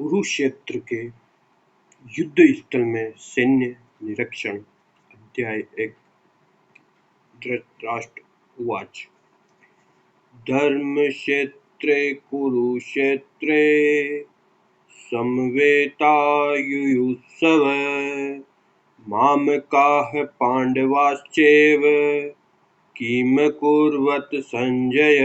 कुरुक्षेत्र के युद्ध स्थल में सैन्य निरीक्षण। अध्याय 1। धृतराष्ट्र उवाच। धर्मक्षेत्रे कुरुक्षेत्रे समवेतायुयुत्सव मामकाः पाण्डवाश्चैव किम कुर्वत संजय।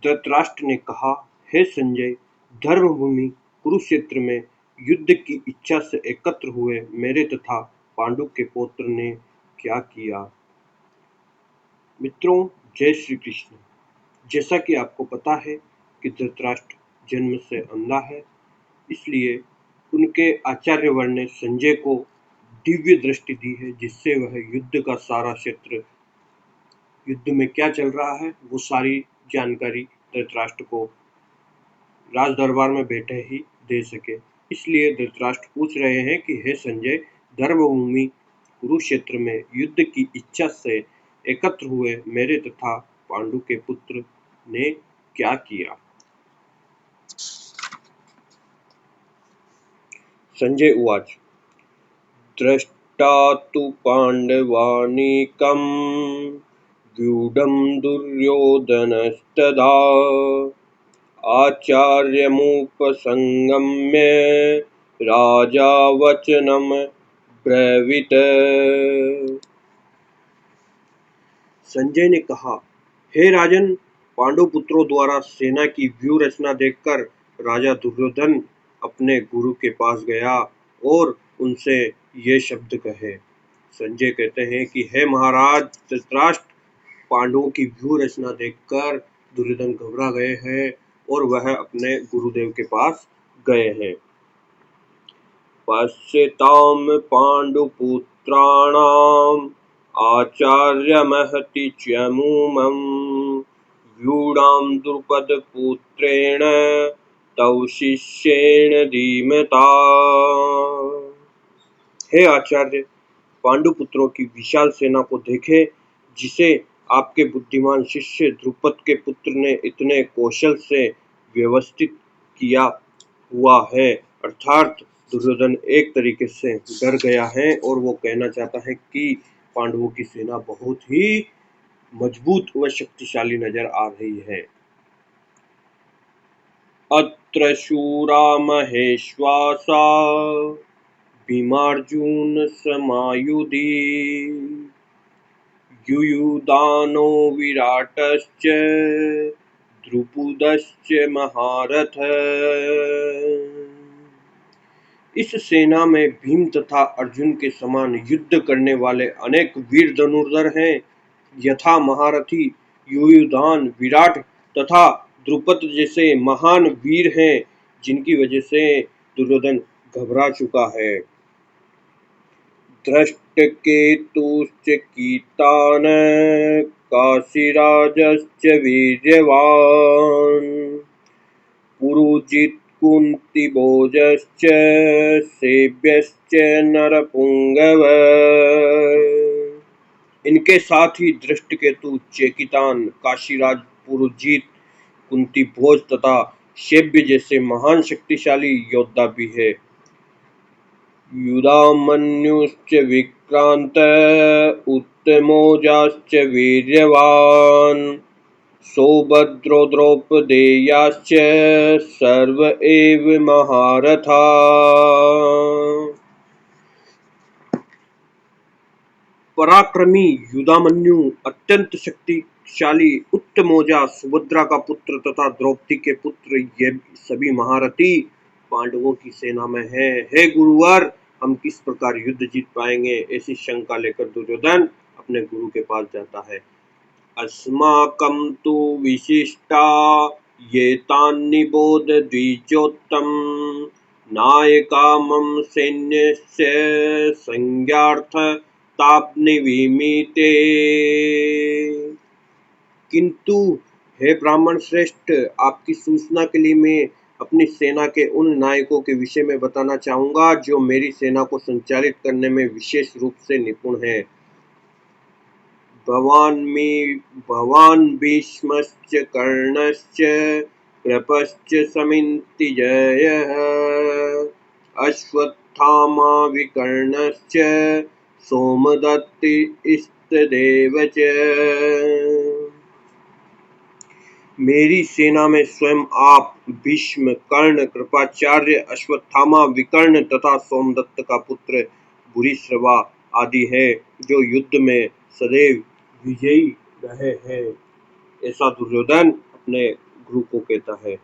धृतराष्ट्र ने कहा, हे संजय, धर्मभूमि कुरुक्षेत्र में युद्ध की इच्छा से एकत्र हुए मेरे तथा पांडु के पुत्र ने क्या किया। मित्रों, जय श्री कृष्ण। जैसा कि आपको पता है कि धृतराष्ट्र जन्म से अंधा है, इसलिए उनके आचार्यवर ने संजय को दिव्य दृष्टि दी है, जिससे वह युद्ध का सारा क्षेत्र, युद्ध में क्या चल रहा है, वो सारी जानकारी धृतराष्ट्र को राज दरबार में बैठे ही दे सके। इसलिए धृतराष्ट्र पूछ रहे हैं कि हे संजय, धर्मभूमि कुरुक्षेत्र में युद्ध की इच्छा से एकत्र हुए मेरे तथा पांडु के पुत्र ने क्या किया। संजय उवाच। दृष्टा तु पाण्डवानीकं व्यूढं दुर्योधनस्तदा आचार्यमुपसंगम्य राजा वचनं ब्रवीत। संजय ने कहा, हे राजन, पांडु पुत्रों द्वारा सेना की व्यूह रचना देखकर राजा दुर्योधन अपने गुरु के पास गया और उनसे ये शब्द कहे। संजय कहते हैं कि हे महाराज धृतराष्ट्र, पांडवों की व्यूह रचना देखकर दुर्योधन घबरा गए हैं और वह अपने गुरुदेव के पास गए हैं। पश्यताम पांडुपुत्राणाम आचार्यमहति च्यमूमं व्यूढां द्रुपदपुत्रेण तव शिष्येण धीमता। हे आचार्य, पांडुपुत्रों की विशाल सेना को देखे, जिसे आपके बुद्धिमान शिष्य द्रुपद के पुत्र ने इतने कौशल से व्यवस्थित किया हुआ है। अर्थात दुर्योधन एक तरीके से डर गया है और वो कहना चाहता है कि पांडवों की सेना बहुत ही मजबूत व शक्तिशाली नजर आ रही है। अत्र शूरा महेश्वासा भीमार्जुन समायुधि युयुधानो विराटश्च द्रुपदश्च महारथ। इस सेना में भीम तथा अर्जुन के समान युद्ध करने वाले अनेक वीर धनुर्धर हैं, यथा महारथी युयुधान, विराट तथा द्रुपद जैसे महान वीर हैं, जिनकी वजह से दुर्योधन घबरा चुका है। धृष्टकेतुश्च कीतान काशीराजश्च वीर्यवान् पुरुजित् कुन्तिभोजश्च सेव्यश्च नरपुंगव। इनके साथ ही धृष्टकेतु, चेकितान, काशीराज, पुरुजित, कुंतीभोज तथा सेव्य जैसे महान शक्तिशाली योद्धा भी है। युधामन्युश्च विक्रांत उत्तमौजाश्च वीर्यवान् सौभद्रो द्रौपदेयाश्च सर्व एव महारथा। पराक्रमी युधामन्यु, अत्यंत शक्तिशाली उत्तमौजा, सुभद्रा का पुत्र तथा द्रौपदी के पुत्र, ये सभी महारथी पांडवों की सेना में है। हे गुरुवर, हम किस प्रकार युद्ध जीत पाएंगे, ऐसी शंका लेकर दुर्योधन अपने गुरु के पास जाता है। अस्माकं तु विशिष्टा ये तान्निबोध द्विजोत्तम नायकामं सैन्यस्य संज्ञार्थ ताप्निवीमीते। किंतु हे ब्राह्मण श्रेष्ठ, आपकी सूचना के लिए मैं अपनी सेना के उन नायकों के विषय में बताना चाहूंगा जो मेरी सेना को संचालित करने में विशेष रूप से निपुण है। भवान भीष्मश्च कर्णश्च कृपश्च समितिजयः अश्वत्थामा विकर्णश्च सोमदत्ति इष्टदेव च। मेरी सेना में स्वयं आप, भीष्म, कर्ण, कृपाचार्य, अश्वत्थामा, विकर्ण तथा सोमदत्त का पुत्र भूरिश्रवा आदि है, जो युद्ध में सदैव विजयी रहे हैं। ऐसा दुर्योधन अपने गुरु को कहता है।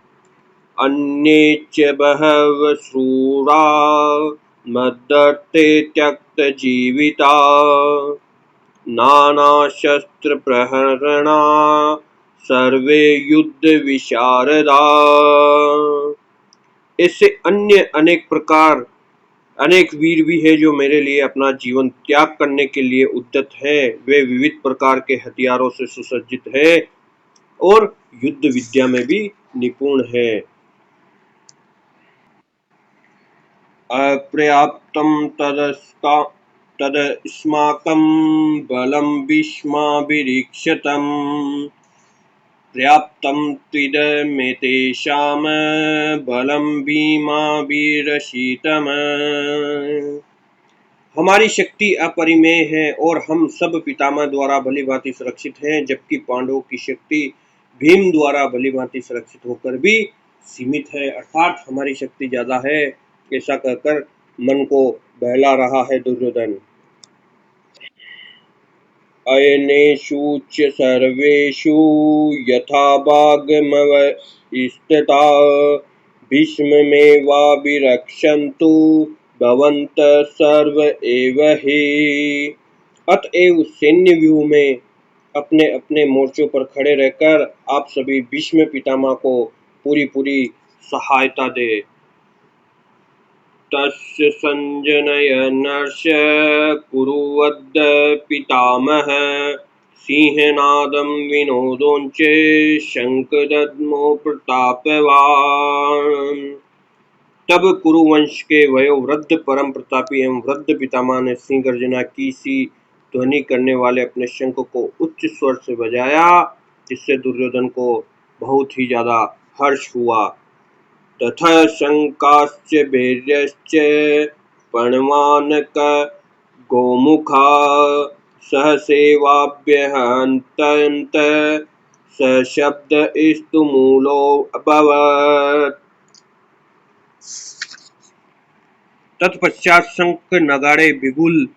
अन्ये च बहवः शूरा मदर्थे त्यक्त जीविता नाना शस्त्र प्रहरणा सर्वे युद्ध विशारदा। ऐसे अन्य अनेक वीर भी है जो मेरे लिए अपना जीवन त्याग करने के लिए उद्यत है। वे विविध प्रकार के हथियारों से सुसज्जित है और युद्ध विद्या में भी निपुण है। अपर्याप्तं तदस्माकं बलं भीष्माभिरीक्षितं पर्याप्तं त्विदमेतेषां बलं भीमाभिरक्षितम्। हमारी शक्ति अपरिमेय है और हम सब पितामह द्वारा भलीभांति सुरक्षित हैं, जबकि पांडवों की शक्ति भीम द्वारा भलीभांति सुरक्षित होकर भी सीमित है, अर्थात हमारी शक्ति ज्यादा है। ऐसा कहकर मन को बहला रहा है दुर्योधन। अयनेषु च सर्वेषु यथा भागमवस्थिता भीष्ममेवाभिरक्षन्तु भवन्तः सर्व एव हि। अतएव सैन्य व्यूह में अपने अपने मोर्चों पर खड़े रहकर आप सभी भीष्म पितामह को पूरी सहायता दे। तस्य संजनयन्नर्ष कुरुवद् पितामहः सिंहनादं विनोदोञ्च शंखदद्मो प्रतापवान्। तब कुरुवंश के वयोवृद्ध परम प्रतापी एवं वृद्ध पितामह ने सिंह गर्जना की सी ध्वनि करने वाले अपने शंख को उच्च स्वर से बजाया, जिससे दुर्योधन को बहुत ही ज्यादा हर्ष हुआ। तथा शंकाश्च भैर्यश्च पणवानक गोमुखा सहसेवाभ्यहन्त सशब्द स्तुमूलो अभवत्। तत्पश्चात शंख, नगाड़े, बिगुल,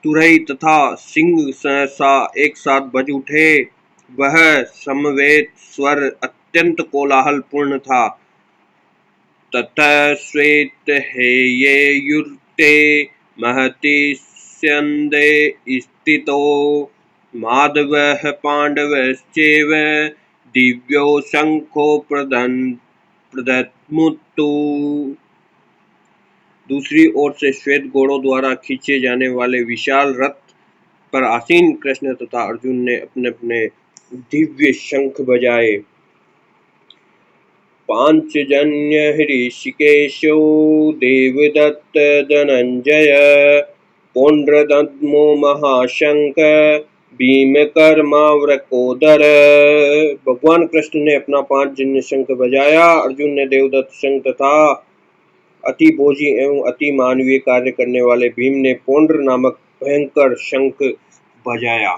तुरई तथा सिंह सहसा एक साथ बज उठे। वह समवेत स्वर अत्यंत कोलाहल पूर्ण था। ततः श्वेत हेयेयुर्ते महति स्यन्दे स्थितो माधवः पाण्डवश्चैव दिव्यो शंखो प्रदद्मुतु। दूसरी ओर से श्वेत घोड़ों द्वारा खींचे जाने वाले विशाल रथ पर आसीन कृष्ण तथा अर्जुन ने अपने अपने दिव्य शंख बजाए। पांचजन्य ऋषिकेशो देवदत्त धनंजय पौंड्रदद्मो महाशंख भीमकर्मावृकोदर। भगवान कृष्ण ने अपना पांचजन्य शंख बजाया। अर्जुन ने देवदत्त शंख तथा अति भोजी एवं अति मानवीय कार्य करने वाले भीम ने पौंड्र नामक भयंकर शंख बजाया।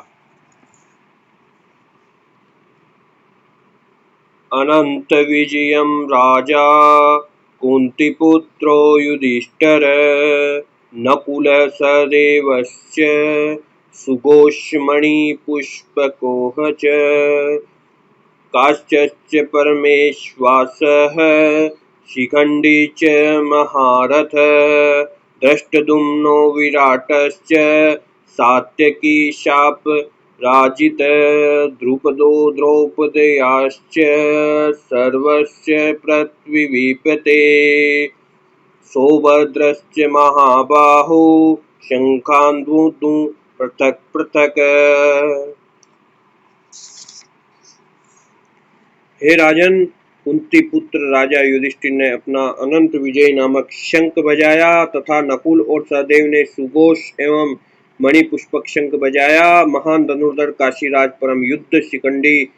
अनंत विजयम राजा कुंतीपुत्रो युधिष्ठिर नकुल सहदेवश्च सुघोषमणि पुष्पकोह च काश्च परमेश्वासः शिखंडी च महारथ दृष्टद्युम्नो विराटश्च सात्यकी शाप राजित द्रुपदो द्रौपदेयाश्च सर्वस्य पृथ्वीपते सौभद्रश्च महाबाहो शंखान्धु पृथक पृथक। हे राजन, कुंती पुत्र राजा युधिष्ठिर ने अपना अनंत विजय नामक शंख बजाया तथा नकुल और सहदेव ने सुघोष एवं मणि पुष्पक शंख बजाया। महान धनुर्धर काशीराज परम युद्ध शिखंडी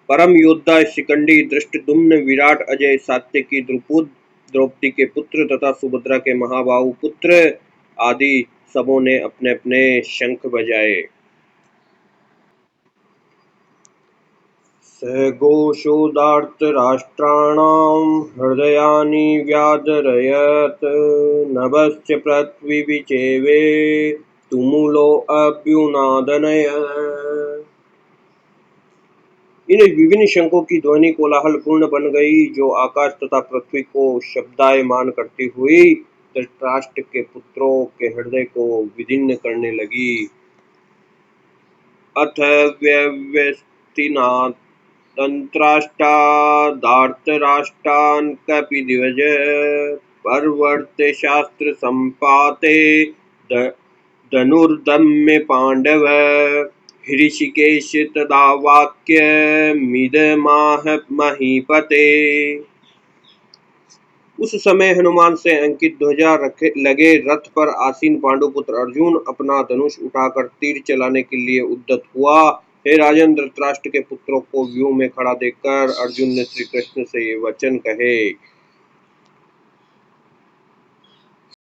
परम योद्धा शिखंडी, धृष्टद्युम्न, विराट, अजय, सात्यकी, द्रुपद, द्रौपदी के पुत्र तथा सुभद्रा के महाबाहु पुत्र आदि सबों ने अपने अपने शंख बजाए। स घोषोदार्तराष्ट्राणां हृदयानि व्यादरयत्, नभश्च पृथ्वी विचेवे तुमुलो अभ्युनादनय। इन विभिन्न शंखों की ध्वनि कोलाहल पूर्ण बन गई, जो आकाश तथा पृथ्वी को शब्दायमान करती हुई धृतराष्ट्र के पुत्रों के हृदय को विदीर्ण करने लगी। अथ व्यवस्थिना तंत्राष्टा धार्तराष्ट्रान् कपिध्वज, पर्वर्ते शास्त्र संपाते धनुर्दम्य पांडव, हृषिकेश तदा वाक्यमिदमाह महीपते। उस समय हनुमान से अंकित ध्वजा लगे रथ पर आसीन पांडुपुत्र अर्जुन अपना धनुष उठाकर तीर चलाने के लिए उद्यत हुआ। हे राजन, धृतराष्ट्र के पुत्रों को व्यूह में खड़ा देखकर अर्जुन ने श्री कृष्ण से ये वचन कहे।